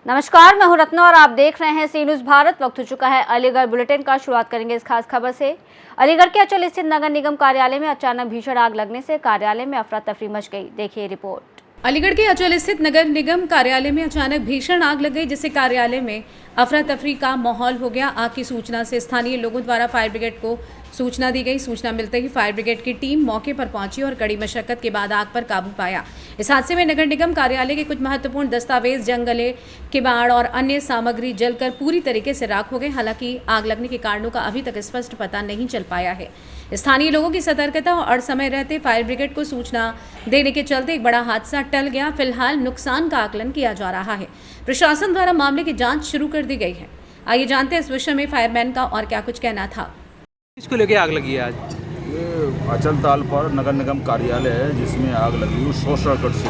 नमस्कार, मैं हूं रत्ना और आप देख रहे हैं सी न्यूज़ भारत। वक्त हो चुका है अलीगढ़ बुलेटिन का। शुरुआत करेंगे इस खास खबर से। अलीगढ़ के अचल स्थित नगर निगम कार्यालय में अचानक भीषण आग लगने से कार्यालय में अफरा तफरी मच गई। देखिए रिपोर्ट। अलीगढ़ के अचल स्थित नगर निगम कार्यालय में अचानक भीषण आग लग गई, जिससे कार्यालय में अफरा तफरी का माहौल हो गया। आग की सूचना से स्थानीय लोगों द्वारा फायर ब्रिगेड को सूचना दी गई। सूचना मिलते ही फायर ब्रिगेड की टीम मौके पर पहुंची और कड़ी मशक्कत के बाद आग पर काबू पाया। इस हादसे में नगर निगम कार्यालय के कुछ महत्वपूर्ण दस्तावेज, जंगले, किवाड़ और अन्य सामग्री जलकर पूरी तरीके से राख हो गए। हालांकि आग लगने के कारणों का अभी तक स्पष्ट पता नहीं चल पाया है। स्थानीय लोगों की सतर्कता और समय रहते फायर ब्रिगेड को सूचना देने के चलते एक बड़ा हादसा टल गया। फिलहाल नुकसान का आकलन किया जा रहा है। प्रशासन द्वारा मामले की जांच शुरू कर दी गई है। आइए जानते हैं इस विषय में फायरमैन का और क्या कुछ कहना था। इसको लेके आग लगी है आज? ये अचल ताल पर नगर निगम कार्यालय है, जिसमें आग लगी हुई शॉर्ट सर्किट से।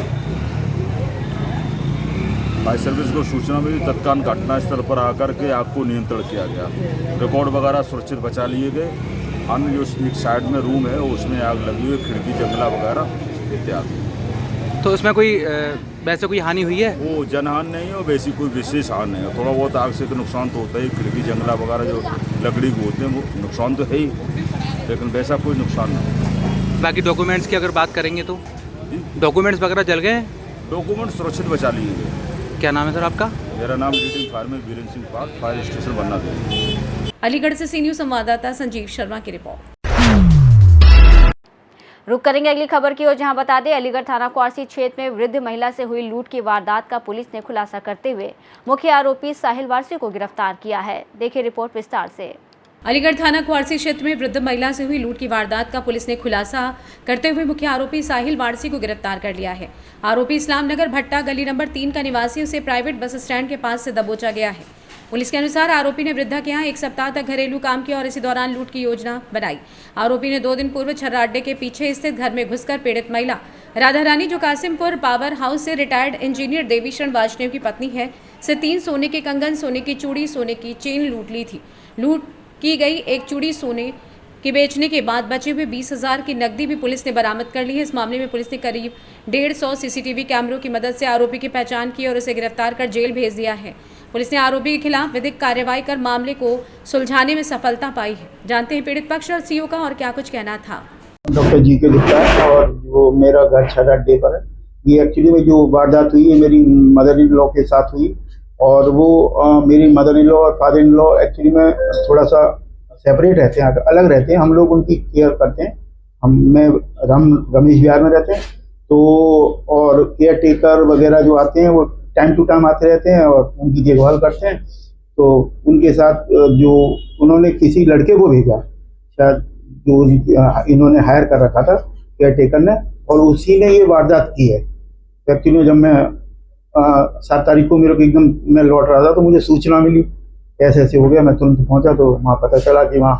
फायर सर्विस को सूचना मिली, तत्काल घटनास्थल पर आकर के आग को नियंत्रण किया गया। रिकॉर्ड वगैरह सुरक्षित बचा लिए गए। अन्य जो एक साइड में रूम है उसमें आग लगी हुई, खिड़की जंगला वगैरह इत्यादि। तो उसमें कोई वैसे कोई हानि हुई है? वो जनहानि नहीं है, वैसी कोई विशेष हानि नहीं है। थोड़ा बहुत आग से तो नुकसान तो होता ही, खिड़की जंगला वगैरह जो लकड़ी के होते हैं वो नुकसान तो है ही, लेकिन वैसा कोई नुकसान नहीं। बाकी डॉक्यूमेंट्स की अगर बात करेंगे तो डॉक्यूमेंट्स वगैरह जल गए? डॉक्यूमेंट सुरक्षित बचा लिए गए। क्या नाम है सर आपका? मेरा नाम लीडिंग फायरमैन वीरेंद्र सिंह पाल, फायर स्टेशन बनना दे। अलीगढ़ से सी न्यूज़ संवाददाता संजीव शर्मा की रिपोर्ट। रुक करेंगे अगली खबर की ओर, जहां बता दें अलीगढ़ थाना क्वारसी क्षेत्र में वृद्ध महिला से हुई लूट की वारदात का पुलिस ने खुलासा करते हुए मुख्य आरोपी साहिल वारसी को गिरफ्तार किया है। देखिए रिपोर्ट विस्तार से। अलीगढ़ थाना क्वारसी क्षेत्र में वृद्ध महिला से हुई लूट की वारदात का पुलिस ने खुलासा करते हुए मुख्य आरोपी साहिल वारसी को गिरफ्तार कर लिया है। आरोपी इस्लाम नगर भट्टा गली नंबर 3 का निवासी, उसे प्राइवेट बस स्टैंड के पास से दबोचा गया है। पुलिस के अनुसार आरोपी ने वृद्धा के यहाँ 1 सप्ताह तक घरेलू काम किया और इसी दौरान लूट की योजना बनाई। आरोपी ने 2 दिन पूर्व छर्रा अड्डे के पीछे स्थित घर में घुसकर पीड़ित महिला राधा रानी, जो कासिमपुर पावर हाउस से रिटायर्ड इंजीनियर देवीशरण वाजपेयी की पत्नी है, से 3 सोने के कंगन, सोने की चूड़ी, सोने की चेन लूट ली थी। लूट की गई एक चूड़ी सोने की बेचने के बाद बचे हुए 20,000 की नकदी भी पुलिस ने बरामद कर ली है। इस मामले में पुलिस ने करीब 150 सीसीटीवी कैमरों की मदद से आरोपी की पहचान की और उसे गिरफ्तार कर जेल भेज दिया है। पुलिस ने आरोपी के खिलाफ विधिक कार्रवाई कर मामले को सुलझाने में सफलता पाई है। जानते हैं पीड़ित पक्ष और सीओ का और क्या कुछ कहना था। डॉक्टर जी के लिखता है और वो मेरा घर छर्रा अड्डे पर है। ये एक्चुअली में जो वारदात हुई है मेरी मदर इन लॉ के साथ हुई, और वो मेरी मदर इन लॉ और फादर इन लॉ एक्चुअली में थोड़ा सा सेपरेट रहते हैं, अलग रहते हैं। हम लोग उनकी केयर करते हैं। हम रमेश विहार में रहते हैं, तो और केयर टेकर वगैरह जो आते हैं वो टाइम टू टाइम आते रहते हैं और उनकी देखभाल करते हैं। तो उनके साथ जो उन्होंने किसी लड़के को भेजा, शायद जो इन्होंने हायर कर रखा था केयर टेकर ने, और उसी ने ये वारदात की है। एक्चुअली जब मैं 7 तारीख को मेरे को एकदम मैं लौट रहा था तो मुझे सूचना मिली ऐसे ऐसे हो गया। मैं तुरंत पहुंचा तो वहाँ पता चला कि वहाँ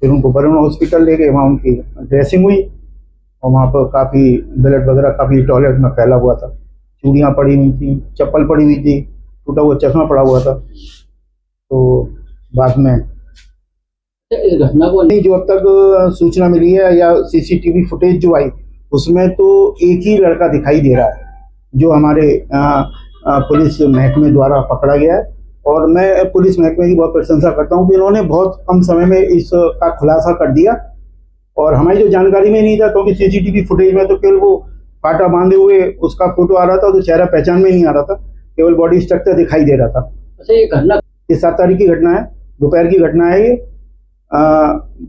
फिर उनको वरुण हॉस्पिटल ले गए। वहाँ उनकी ड्रेसिंग हुई और वहाँ पर काफ़ी ब्लड वगैरह काफ़ी टॉयलेट में फैला हुआ था। चूड़ियाँ पड़ी हुई थी, चप्पल पड़ी हुई थी, टूटा हुआ चश्मा पड़ा हुआ था। तो बाद में इस घटना को नहीं, जो अब तक सूचना मिली है या सीसीटीवी फुटेज जो आई उसमें तो एक ही लड़का दिखाई दे रहा है जो हमारे पुलिस महकमे द्वारा पकड़ा गया है। और मैं पुलिस महकमे की बहुत प्रशंसा करता हूँ कि इन्होंने बहुत कम समय में इसका खुलासा कर दिया, और हमारी जो जानकारी में नहीं था, क्योंकि सीसीटीवी फुटेज में तो केवल वो पाटा बांधे हुए उसका फोटो आ रहा था, तो चेहरा पहचान में नहीं आ रहा था, केवल बॉडी स्ट्रक्चर दिखाई दे रहा था। अच्छा, ये घटना ये 7 तारीख की घटना है, दोपहर की घटना है। ये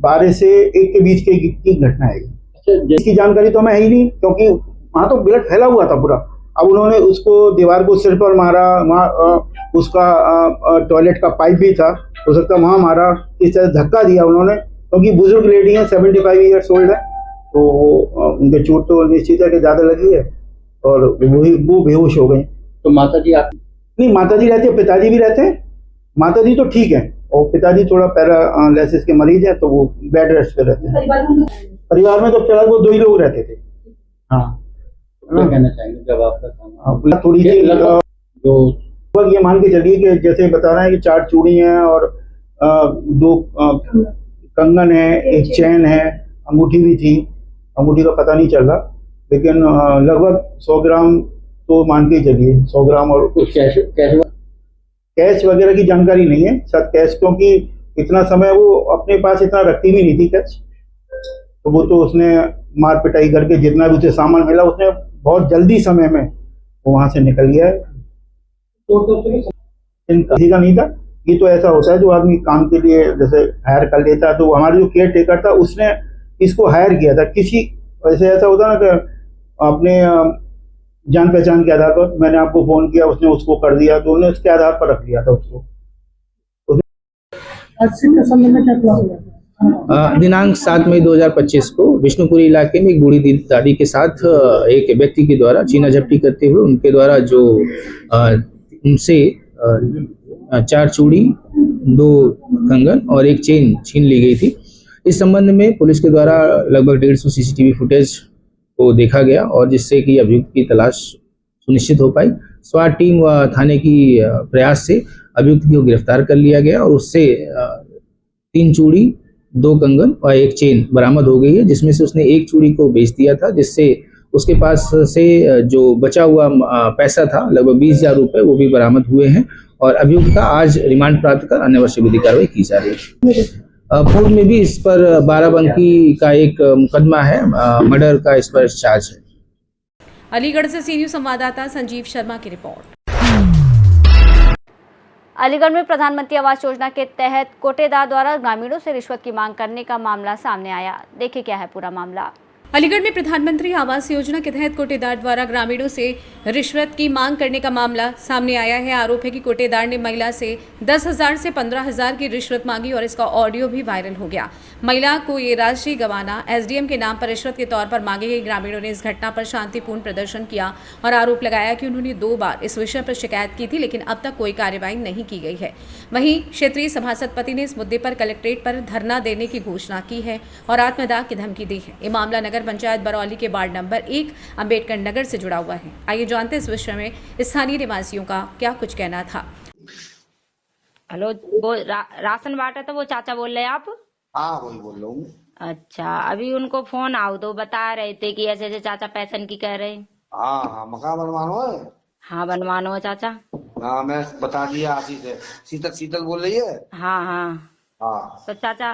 12 से 1 के बीच की घटना है। इसकी जानकारी तो हमें है ही नहीं, क्योंकि वहाँ तो ब्लड फैला हुआ था पूरा। अब उन्होंने उसको दीवार को सिर पर मारा, वहाँ उसका टॉयलेट का पाइप भी था, हो सकता है वहाँ मारा, इस तरह धक्का दिया उन्होंने, क्योंकि बुजुर्ग लेडी है, 75 ईयर्स ओल्ड है, तो उनके चोट तो निश्चित है कि ज़्यादा लगी है और वो बेहोश हो गई। तो माता जी आप नहीं, माता जी रहते हैं, पिताजी भी रहते हैं। माता जी तो ठीक है और पिताजी थोड़ा पैरालिसिस के मरीज हैं, तो वो बेड रेस्ट पे रहते हैं। परिवार में तो फिलहाल वो 2 ही लोग रहते थे। हाँ, क्या कहना चाहेंगे जब आपका थोड़ी सी जो ये मान के चलिए कि जैसे बता रहे हैं कि 4 चूड़ी हैं और 2 कंगन है, एक चैन है, अंगूठी भी थी। अंगूठी का पता नहीं चल रहा, लेकिन लगभग 100 ग्राम तो मान के चलिए, 100 ग्राम। और कुछ कैश वगैरह की जानकारी नहीं है सर, कैश, क्योंकि इतना समय वो अपने पास इतना रखती भी नहीं थी कैश। तो वो तो उसने मार पिटाई करके जितना भी उसे सामान मिला उसने बहुत जल्दी समय में वो वहां से निकल गया है। किसी का नहीं था। ये तो ऐसा होता है जो आदमी काम के लिए जैसे हायर कर लेता है, तो हमारा जो केयर टेकर था उसने इसको हायर किया था। किसी वैसे ऐसा होता ना कि अपने जान पहचान के आधार पर मैंने आपको फोन किया, उसने उसको कर दिया, तो उन्होंने उसके आधार पर रख लिया था उसको। दिनांक 7 मई 2025 को विष्णुपुरी इलाके में एक बूढ़ी दादी के साथ एक व्यक्ति के द्वारा छीना झपटी करते हुए उनके द्वारा जो उनसे 4 चूड़ी, 2 कंगन और एक चेन छीन ली गई थी। इस संबंध में पुलिस के द्वारा लगभग 150 सीसीटीवी फुटेज को देखा गया और जिससे कि अभियुक्त की तलाश सुनिश्चित हो पाई। स्वाट टीम व थाने की प्रयास से अभियुक्त को गिरफ्तार कर लिया गया और उससे 3 चूड़ी, 2 कंगन और एक चेन बरामद हो गई है, जिसमें से उसने एक चूड़ी को बेच दिया था, जिससे उसके पास से जो बचा हुआ पैसा था लगभग 20,000 रुपये वो भी बरामद हुए हैं और अभियुक्त का आज रिमांड प्राप्त कर अन्य आवश्यक विधि कार्रवाई की जा रही है। पूर्व में भी इस पर 12 बंकी का एक मुकदमा है, मर्डर का इस पर चार्ज है। अलीगढ़ से सी न्यूज़ संवाददाता संजीव शर्मा की रिपोर्ट। अलीगढ़ में प्रधानमंत्री आवास योजना के तहत कोटेदार द्वारा ग्रामीणों से रिश्वत की मांग करने का मामला सामने आया। देखिए क्या है पूरा मामला। अलीगढ़ में प्रधानमंत्री आवास योजना के तहत कोटेदार द्वारा ग्रामीणों से रिश्वत की मांग करने का मामला सामने आया है। आरोप है कि कोटेदार ने महिला से 10,000 से 15,000 की रिश्वत मांगी और इसका ऑडियो भी वायरल हो गया। महिला को ये राशि गंवाना एसडीएम के नाम पर रिश्वत के तौर पर मांगी गई। ग्रामीणों ने इस घटना पर शांतिपूर्ण प्रदर्शन किया और आरोप लगाया कि उन्होंने 2 बार इस विषय पर शिकायत की थी, लेकिन अब तक कोई कार्रवाई नहीं की गई है। वहीं क्षेत्रीय सभासद पति ने इस मुद्दे पर कलेक्ट्रेट पर धरना देने की घोषणा की है और आत्मदाह की धमकी दी है। ये मामला नगर पंचायत बरौली के वार्ड नंबर 1 अंबेडकर नगर से जुड़ा हुआ है। आइए जानते हैं इस विषय में स्थानीय निवासियों का क्या कुछ कहना था। हेलो, वो राशन बांटा था, वो चाचा बोल रहे हैं आप? हाँ, वही बोल रहा हूँ। अच्छा, अभी उनको फोन आओ तो बता रहे थे कि ऐसे ऐसे चाचा पैसन की कह रहे हैं। हाँ हाँ, मकान बनवानो है। हाँ, बनवानो है चाचा। हाँ, मैं बता दिया आशीष है। शीतल बोल रही है। हाँ हाँ हाँ, तो चाचा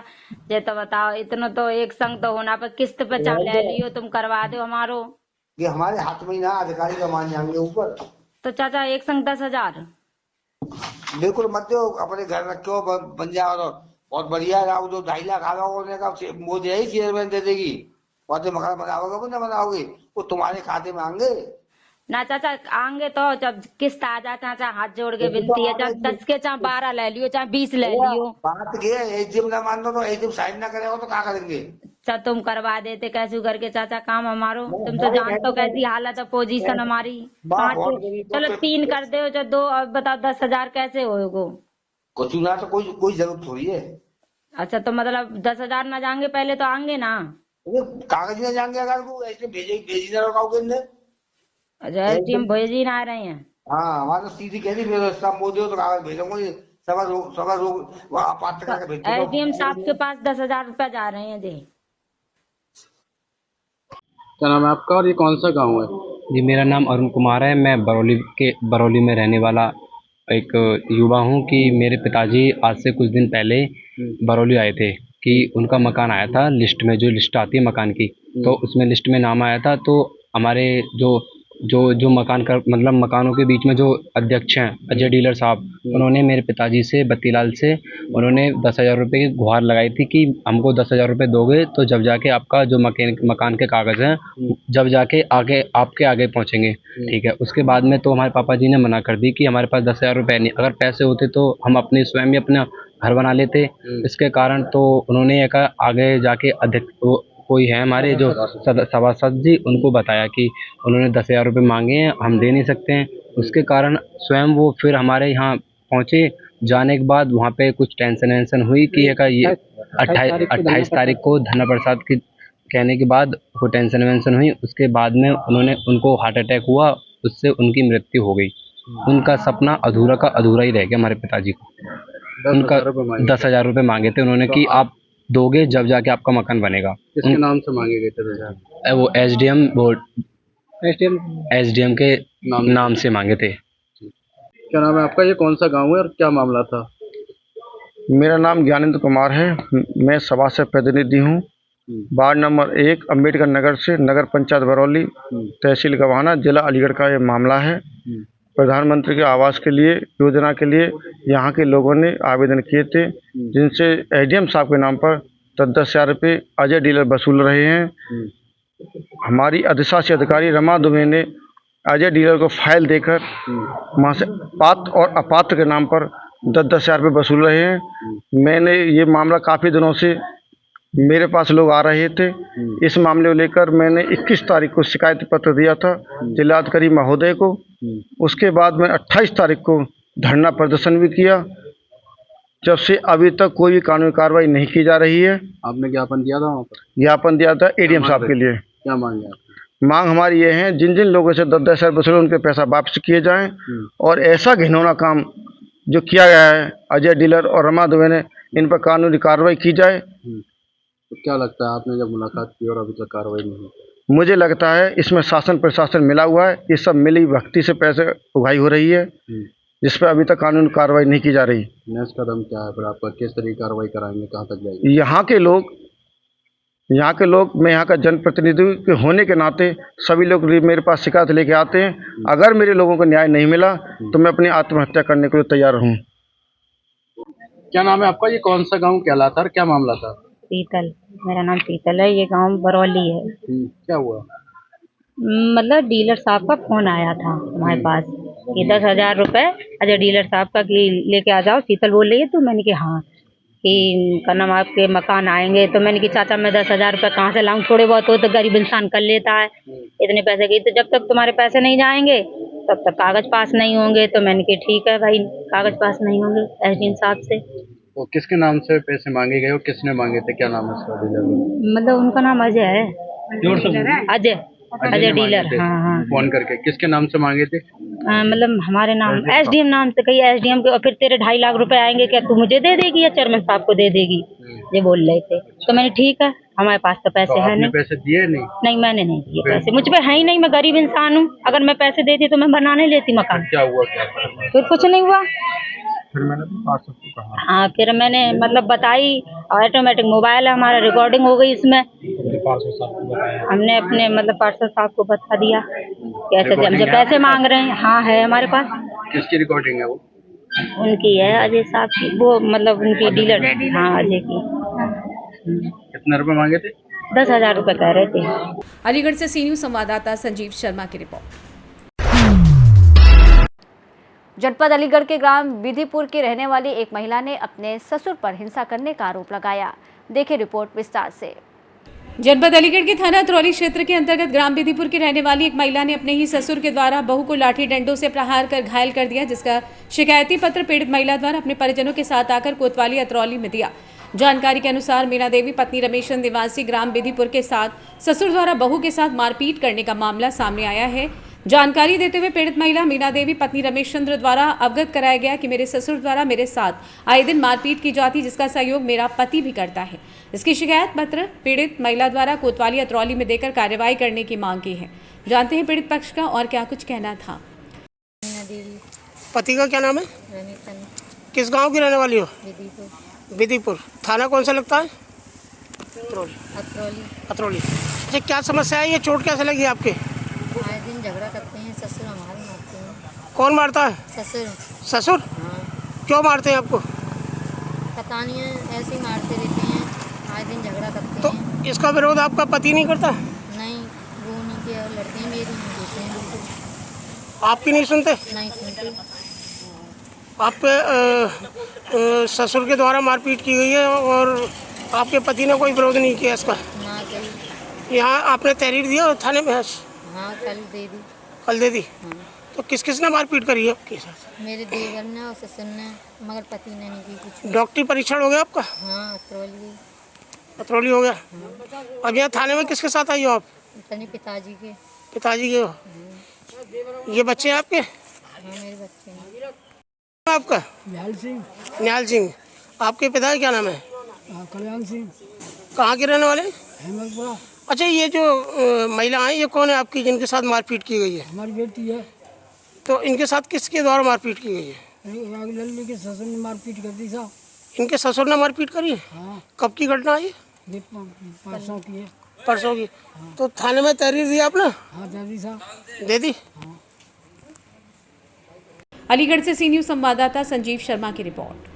ये तो बताओ, इतना तो एक संग तो होना, पर किस्त पे चाल ले लियो, तुम करवा दो हमारो। ये हमारे हाथ में ही ना, अधिकारी का मान जाएंगे ऊपर। तो चाचा एक संग 10,000 बिल्कुल मत दो, अपने घर रखो, बन जाओ तो बहुत बढ़िया है। आप जो 2.5 लाख आगा बोलने का वो दे ही चेयरमैन दे देगी और जो मकान बनाओगे वो ना बनाओगे, वो तुम्हारे खाते में आएंगे ना चाचा। आएंगे तो जब किस्त आ जाए चाचा, हाथ जोड़ के विनती है, चाहे 10 के चाहे 12 ले लियो, चाहे 20 ले लियो। बात ये एजीएम ना मान दो तो एजीएम साइन ना करेगा तो क्या करेंगे? चाचा तुम करवा देते कैसे करके चाचा काम हमारो। तुम तो जानते हो कैसी हालत है, पोजीशन हमारी। 5 चलो 3 कर दो, जो 2 अब बताओ 10,000 कैसे होगा? कुछ ना तो कोई जरूरत थोड़ी है। अच्छा, तो मतलब 10,000 ना जाएंगे, पहले तो आएंगे ना। कागज में जाएंगे, अगर वो ऐसे भेजी ना रखोगे। अच्छा, एसडीएम भेजी ना आ रहे हैं। हाँ, हमारे तो सीधी कह दी व्यवस्था मोदी हो तो कागज भेजोगे, सवा लोग आपात करके भेजते। एसडीएम साहब के पास 10,000 रुपया जा रहे हैं जी। क्या नाम है आपका और ये कौन सा गांव है? जी, मेरा नाम अरुण कुमार है। मैं बरौली में रहने वाला एक युवा हूँ कि मेरे पिताजी आज से कुछ दिन पहले बरौली आए थे कि उनका मकान आया था लिस्ट में, जो लिस्ट आती है मकान की, तो उसमें लिस्ट में नाम आया था। तो हमारे जो मकान का मतलब मकानों के बीच में जो अध्यक्ष हैं अजय डीलर साहब, उन्होंने मेरे पिताजी से, बत्तीलाल से, उन्होंने 10,000 रुपये की गुहार लगाई थी कि हमको 10,000 रुपये दोगे तो जब जाके आपका जो मकान के कागज़ हैं जब जाके आगे आपके आगे पहुंचेंगे। ठीक है। उसके बाद में तो हमारे पापा जी ने मना कर दी कि हमारे पास 10,000 रुपये नहीं, अगर पैसे होते तो हम अपने स्वयं ही अपना घर बना लेते। इसके कारण तो उन्होंने एक आगे जाके अध्यक्ष कोई है हमारे जो सभासद जी, उनको बताया कि उन्होंने 10,000 रुपये मांगे हैं, हम दे नहीं सकते हैं। उसके कारण स्वयं वो फिर हमारे यहाँ पहुँचे। जाने के बाद वहाँ पे कुछ टेंशन हुई कि ये 28 तारीख को धना प्रसाद की कहने के बाद वो टेंशन हुई। उसके बाद में उनको हार्ट अटैक हुआ, उससे उनकी मृत्यु हो गई। उनका सपना अधूरा का अधूरा ही रह गया। हमारे पिताजी को उनका 10,000 रुपये मांगे थे उन्होंने कि आप दोगे जब जाके आपका मकान बनेगा। किसके नाम से मांगे गए थे 10,000? वो एसडीएम के नाम से मांगे थे। क्या नाम है आपका? ये कौन सा गांव है और क्या मामला था? मेरा नाम ज्ञानेंद्र कुमार है। मैं सभा से प्रतिनिधि हूँ। वार्ड नंबर 1 अम्बेडकर नगर से, नगर पंचायत बरौली, तहसील गवाना, जिला अलीगढ़ का ये मामला है। प्रधानमंत्री के आवास के लिए, योजना के लिए यहाँ के लोगों ने आवेदन किए थे, जिनसे एसडीएम साहब के नाम पर 10-10 हज़ार रुपये अजय डीलर वसूल रहे हैं। हमारी अधिशासी अधिकारी रमा दुबे ने अजय डीलर को फाइल देकर वहाँ से पात्र और अपात्र के नाम पर 10-10 हज़ार रुपये वसूल रहे हैं। मैंने ये मामला काफ़ी दिनों से मेरे पास लोग आ रहे थे। इस मामले को लेकर मैंने 21 तारीख को शिकायत पत्र दिया था जिलाधिकारी महोदय को। उसके बाद मैं 28 तारीख को धरना प्रदर्शन भी किया। जब से अभी तक कोई भी कानूनी कार्रवाई नहीं की जा रही है। आपने ज्ञापन दिया था वहाँ पर? ज्ञापन दिया था एडीएम साहब के लिए। क्या मांगे आप? मांग हमारी ये है, जिन जिन लोगों से 10-10 हज़ार वसूले उनके पैसा वापस किए जाएं और ऐसा घिनौना काम जो किया गया है अजय डीलर और रमा दुबे ने, इन पर कानूनी कार्रवाई की जाए। तो क्या लगता है आपने जब मुलाकात की और अभी तक कार्रवाई नहीं हुई? मुझे लगता है इसमें शासन प्रशासन मिला हुआ है। ये सब मिली भक्ति से पैसे उगाई हो रही है, जिस पर अभी तक कानूनी कार्रवाई नहीं की जा रही। नेक्स्ट कदम क्या है फिर आपका? किस तरीके कार्रवाई कराएंगे? कहाँ तक जाएंगे? यहाँ के लोग, मैं यहाँ का जनप्रतिनिधि के होने के नाते सभी लोग मेरे पास शिकायत लेके आते हैं। अगर मेरे लोगों को न्याय नहीं मिला तो मैं अपनी आत्महत्या करने के लिए तैयार हूँ। क्या नाम है आपका? ये कौन सा गाँव कहलाता है और क्या मामला था? पीतल, मेरा नाम पीतल है। ये गांव बरौली है। क्या हुआ? मतलब डीलर साहब का फोन आया था हमारे पास कि 10,000 रुपए अजय डीलर साहब का कि लेके आ जाओ। शीतल बोल रही है। तो मैंने कहा हाँ, कि का नाम आपके मकान आएंगे। तो मैंने कहा चाचा मैं 10,000 रुपये कहाँ से लाऊं? थोड़े बहुत हो तो गरीब इंसान कर लेता है, इतने पैसे की। तो जब तक तुम्हारे पैसे नहीं जाएंगे तब तक कागज पास नहीं होंगे। तो मैंने कहा ठीक है भाई, कागज पास नहीं होंगे एसडीएम साहब से। तो किसके नाम से पैसे मांगे गए और किसने मांगे थे? क्या नाम है उसका डीलर? मतलब उनका नाम अजय है। अजय डीलर। हाँ। फोन करके किसके नाम से मांगे थे? मतलब हमारे नाम एसडीएम नाम से, कही एसडीएम के। और फिर तेरे 2.5 लाख रुपए आएंगे, क्या तू मुझे दे देगी या चेयरमैन साहब को दे देगी? ये बोल रहे थे। तो मैंने ठीक है, हमारे पास तो पैसे है नहीं। पैसे दिए नहीं? नहीं, मैंने नहीं दिए पैसे, मुझ पे है ही नहीं। मैं गरीब इंसान हूँ। अगर मैं पैसे देती तो मैं बनाने लेती मकान। क्या हुआ? फिर कुछ नहीं हुआ। फिर मैंने पार्षद को कहा। हाँ, फिर मैंने मतलब बताई। ऑटोमेटिक मोबाइल है हमारा, रिकॉर्डिंग हो गई इसमें। हमने अपने मतलब पार्षद साहब को बता दिया कैसे हमसे पैसे मांग रहे हैं। हाँ, है हमारे पास। किसकी रिकॉर्डिंग है वो? उनकी है, अजय साहब की। वो मतलब उनकी डीलर। हाँ, अजय की। कितने रुपए मांगे थे? 10,000 रुपये कह रहे थे। अलीगढ़ से सी न्यूज़ संवाददाता संजीव शर्मा की रिपोर्ट। जनपद अलीगढ़ के ग्राम विधिपुर की रहने वाली एक महिला ने अपने ससुर पर हिंसा करने का आरोप लगाया। देखिए रिपोर्ट विस्तार से। जनपद अलीगढ़ के थाना अतरौली क्षेत्र के अंतर्गत ग्राम विधिपुर की रहने वाली एक महिला ने अपने ही ससुर के द्वारा बहू को लाठी डंडों से प्रहार कर घायल कर दिया, जिसका शिकायती पत्र पीड़ित महिला द्वारा अपने परिजनों के साथ आकर कोतवाली अतरौली में दिया। जानकारी के अनुसार मीना देवी पत्नी रमेशन निवासी ग्राम विधिपुर के साथ ससुर द्वारा बहू के साथ मारपीट करने का मामला सामने आया है। जानकारी देते हुए पीड़ित महिला मीना देवी पत्नी रमेश चंद्र द्वारा अवगत कराया गया कि मेरे ससुर द्वारा मेरे साथ आए दिन मारपीट की जाती, जिसका सहयोग मेरा पति भी करता है। इसकी शिकायत पत्र पीड़ित महिला द्वारा कोतवाली अतरौली में देकर कार्रवाई करने की मांग की है। जानते हैं पीड़ित पक्ष का और क्या कुछ कहना था। पति का क्या नाम है? किस गांव की रहने वाली हो? विधिपुर। थाना कौन सा लगता है? अतरौली। अच्छा, क्या समस्या है? ये चोट कैसे लगी आपके? आए दिन झगड़ा करते हैं, ससुर हमारे मारते हैं। कौन मारता है? ससुर। हाँ। क्यों मारते हैं आपको? पता नहीं है, ऐसे ही मारते रहते हैं, आए दिन झगड़ा करते हैं। तो इसका विरोध आपका पति नहीं करता? नहीं, वो नहीं किया, लड़के मेरी नहीं देते हैं बिल्कुल। आपकी नहीं सुनते? नहीं सुनते। आपके ससुर के द्वारा मारपीट की गई है और आपके पति ने कोई विरोध नहीं किया इसका? ना कहीं। यहाँ आपने तहरीर दिया थाने में? हाँ, कल दे दी। कल दे दी? हाँ। तो किस किस ने मारपीट करी है आपके साथ? मेरे देवर ने और ससुर ने, मगर पति ने नहीं की कुछ। डॉक्टरी परीक्षण हो गया आपका? हाँ, अतरौली हो गया। हाँ। अब यहाँ थाने में किसके साथ आई हो आप? अपने पिताजी के। पिताजी के हो? ये बच्चे हैं आपके? हाँ, मेरे बच्चे हैं। आपका? निहाल सिंह। आपके पिता क्या नाम है? कल्याण सिंह। कहाँ के रहने वाले? हेमलपुरा। अच्छा, ये जो महिला हैं ये कौन है आपकी जिनके साथ मारपीट की गई है? हमारी बेटी है। तो इनके साथ किसके द्वारा मारपीट की गई है? लल्ली के ससुर ने मारपीट कर दी साहब। इनके ससुर ने मारपीट करी? हाँ। कब की घटना है ये? परसों की है। परसों की? हाँ। तो थाने में तहरीर दी आपने? हाँ, दे दी साहब। दे दी? हाँ। अलीगढ़ से सी न्यूज़ संवाददाता संजीव शर्मा की रिपोर्ट।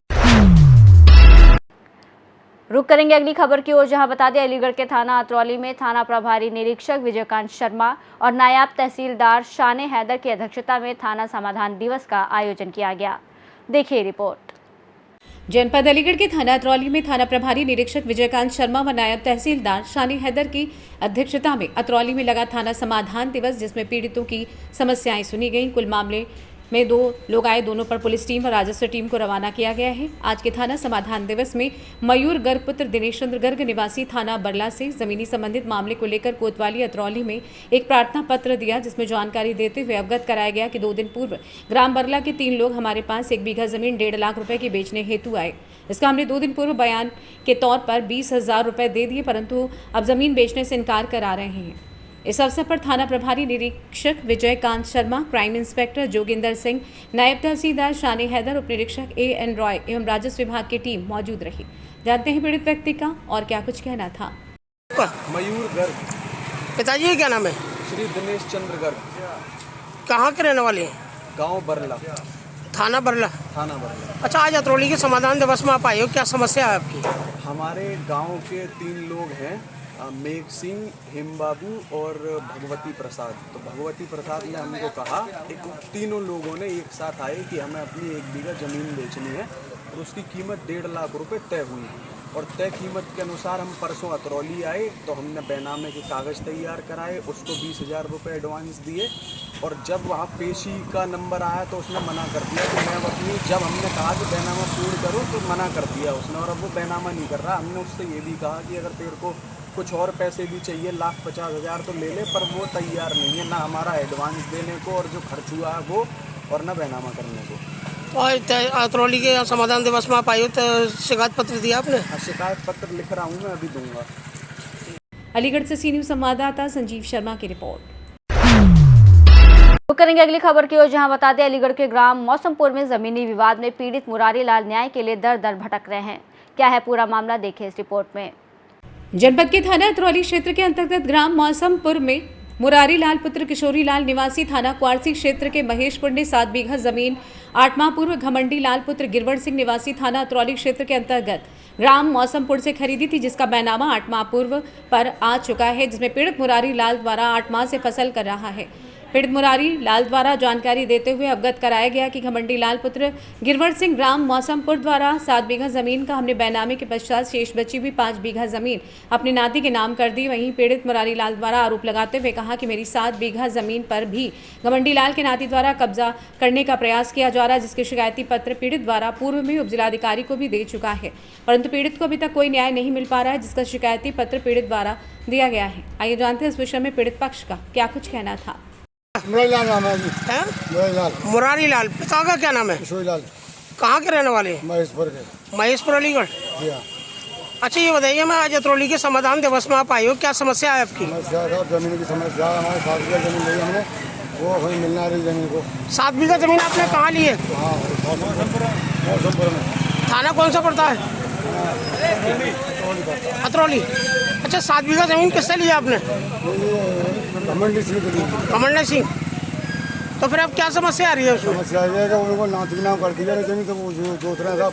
रुक करेंगे अगली खबर की ओर, जहां बता दें अलीगढ़ के थाना अतरौली में थाना प्रभारी निरीक्षक विजयकांत शर्मा और नायब तहसीलदार शान हैदर की अध्यक्षता में थाना समाधान दिवस का आयोजन किया गया। देखिए रिपोर्ट। जनपद अलीगढ़ के थाना अतरौली में थाना प्रभारी निरीक्षक विजयकांत शर्मा व नायब तहसीलदार शान हैदर की अध्यक्षता में अतरौली में लगा थाना समाधान दिवस, जिसमें पीड़ितों की समस्याएं सुनी गईं। कुल मामले में 2 लोग आए, दोनों पर पुलिस टीम और राजस्व टीम को रवाना किया गया है। आज के थाना समाधान दिवस में मयूर गर्ग पुत्र दिनेशचंद्र गर्ग निवासी थाना बरला से जमीनी संबंधित मामले को लेकर कोतवाली अतरौली में एक प्रार्थना पत्र दिया, जिसमें जानकारी देते हुए अवगत कराया गया कि 2 दिन पूर्व ग्राम बरला के 3 लोग हमारे पास 1 बीघा जमीन 1.5 लाख रुपए की बेचने हेतु आए। इसका हमने 2 दिन पूर्व बयान के तौर पर 20,000 रुपए दे दिए, परंतु अब जमीन बेचने से इनकार करा रहे हैं। इस अवसर पर थाना प्रभारी निरीक्षक विजयकांत शर्मा, क्राइम इंस्पेक्टर जोगिंदर सिंह, नायब तहसीलदार शान हैदर, उप निरीक्षक A.N. रॉय एवं राजस्व विभाग की टीम मौजूद रही। जानते हैं पीड़ित व्यक्ति का और क्या कुछ कहना था। मयूर गर्ग। पिताजी क्या नाम है? श्री दिनेश चंद्र गर्ग। कहाँ के रहने वाले हैं? गांव बरला। थाना बरला? थाना बरला। अच्छा, आज अतरौली के समाधान दिवस में आप आए हो, क्या समस्या है आपकी? हमारे गांव के 3 लोग हैं, मेघ सिंह, हेमबाबू और भगवती प्रसाद। तो भगवती प्रसाद ने हमको कहा, तीनों लोगों ने एक साथ आए कि हमें अपनी 1 बीघा ज़मीन बेचनी है और उसकी कीमत 1.5 लाख रुपए तय हुई। और तय कीमत के अनुसार हम परसों अतरौली आए तो हमने बैनामे के कागज़ तैयार कराए, उसको 20,000 रुपये एडवांस दिए। और जब वहाँ पेशी का नंबर आया तो उसने मना कर दिया कि मैं अपनी, जब हमने कहा कि बैनामा पूर्ण करो तो मना कर दिया उसने, और अब वो बैनामा नहीं कर रहा। हमने उससे ये भी कहा कि अगर तेरे को कुछ और पैसे भी चाहिए 1,50,000 तो ले ले, पर वो तैयार नहीं है, ना हमारा एडवांस देने को और जो खर्च हुआ है वो, और ना बैनामा करने को। और अतरौली के समाधान दिवस में आप आए हो तो शिकायत पत्र दिया आपने? शिकायत पत्र लिख रहा हूँ, मैं अभी दूंगा। अलीगढ़ से सी न्यूज़ संवाददाता संजीव शर्मा की रिपोर्ट। तो करेंगे अगली खबर की ओर, जहां बता दें अलीगढ़ के ग्राम मौसमपुर में जमीनी विवाद में पीड़ित मुरारी लाल न्याय के लिए दर दर भटक रहे हैं। क्या है पूरा मामला, देखिए इस रिपोर्ट में। जनपद के थाना अतरौली क्षेत्र के अंतर्गत ग्राम मौसमपुर में मुरारी लाल पुत्र किशोरी लाल निवासी थाना क्वारसी क्षेत्र के महेशपुर ने 7 बीघा जमीन 8 माह पूर्व घमंडी लाल पुत्र गिरवर सिंह निवासी थाना अतरौली क्षेत्र के अंतर्गत ग्राम मौसमपुर से खरीदी थी, जिसका बैनामा 8 माह पूर्व पर आ चुका है, जिसमें पीड़ित मुरारी लाल द्वारा 8 माह से फसल कर रहा है। पीड़ित मुरारी लाल द्वारा जानकारी देते हुए अवगत कराया गया कि घमंडी लाल पुत्र गिरवर सिंह ग्राम मौसमपुर द्वारा 7 बीघा जमीन का हमने बैनामे के पश्चात शेष बची हुई 5 बीघा जमीन अपने नाती के नाम कर दी। वहीं पीड़ित मुरारी लाल द्वारा आरोप लगाते हुए कहा कि मेरी 7 बीघा जमीन पर भी घमंडी लाल के नाती द्वारा कब्जा करने का प्रयास किया जा रहा है, जिसके शिकायती पत्र पीड़ित द्वारा पूर्व में उपजिलाधिकारी को भी दे चुका है, परंतु पीड़ित को अभी तक कोई न्याय नहीं मिल पा रहा है, जिसका शिकायती पत्र पीड़ित द्वारा दिया गया है। आइए जानते हैं इस विषय में पीड़ित पक्ष का क्या कुछ कहना था। मुरारी लाल नाम है जी। मुरारी लाल। पिता का क्या नाम है? किशोरी लाल। कहाँ के रहने वाले? महेशपुर के। महेशपुर अलीगढ़। अच्छा, ये बताइए, मैं आज अतरौली के समाधान दिवस में आप आए हो, क्या समस्या है आपकी? समस्या साहब जमीन की समस्या है। हमारे 7 बीघा जमीन ली हमने, वो हमें मिलना रही जमीन को। 7 बीघा जमीन आपने कहाँ ली है? मौसमपुर में। थाना कौन सा पड़ता है? अतरौली। अच्छा, 7 बीघा जमीन किससे लिया आपने? घमंडी सिंह। तो फिर अब क्या समस्या आ रही है उसमें? समस्या ये है कि उनको नाती के नाम कर दिया जमीन, तो वो जोत रहे हैं साहब।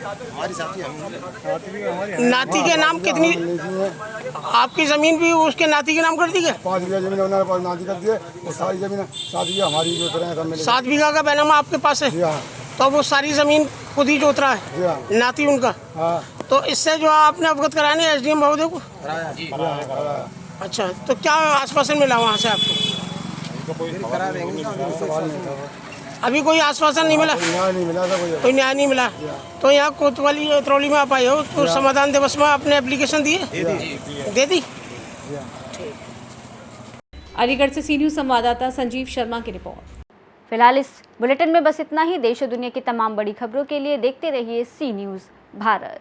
नाती के नाम कितनी? आपकी जमीन भी उसके नाती के नाम कर दी है? 5 बीघा जमीन उन्होंने पास नाती कर दिए, वो सारी जमीन 7 बीघा हमारी जोत रहे हैं। 7 बीघा का बैनामा आपके पास है? तो वो सारी जमीन खुद ही जोत रहा है नाती उनका? तो इससे जो आपने अवगत कराया नहीं SDM महोदय को? अच्छा, तो क्या आश्वासन मिला वहाँ से आपको? अभी कोई आश्वासन नहीं मिला? कोई न्याय नहीं मिला। तो यहाँ कोतवाली अतरौली में आप आए हो, तो समाधान दिवस में आपने एप्लीकेशन दिए? दे दी। अलीगढ़ से सी न्यूज़ संवाददाता संजीव शर्मा की रिपोर्ट। फिलहाल इस बुलेटिन में बस इतना ही। देश और दुनिया की तमाम बड़ी खबरों के लिए देखते रहिए सी न्यूज़ भारत।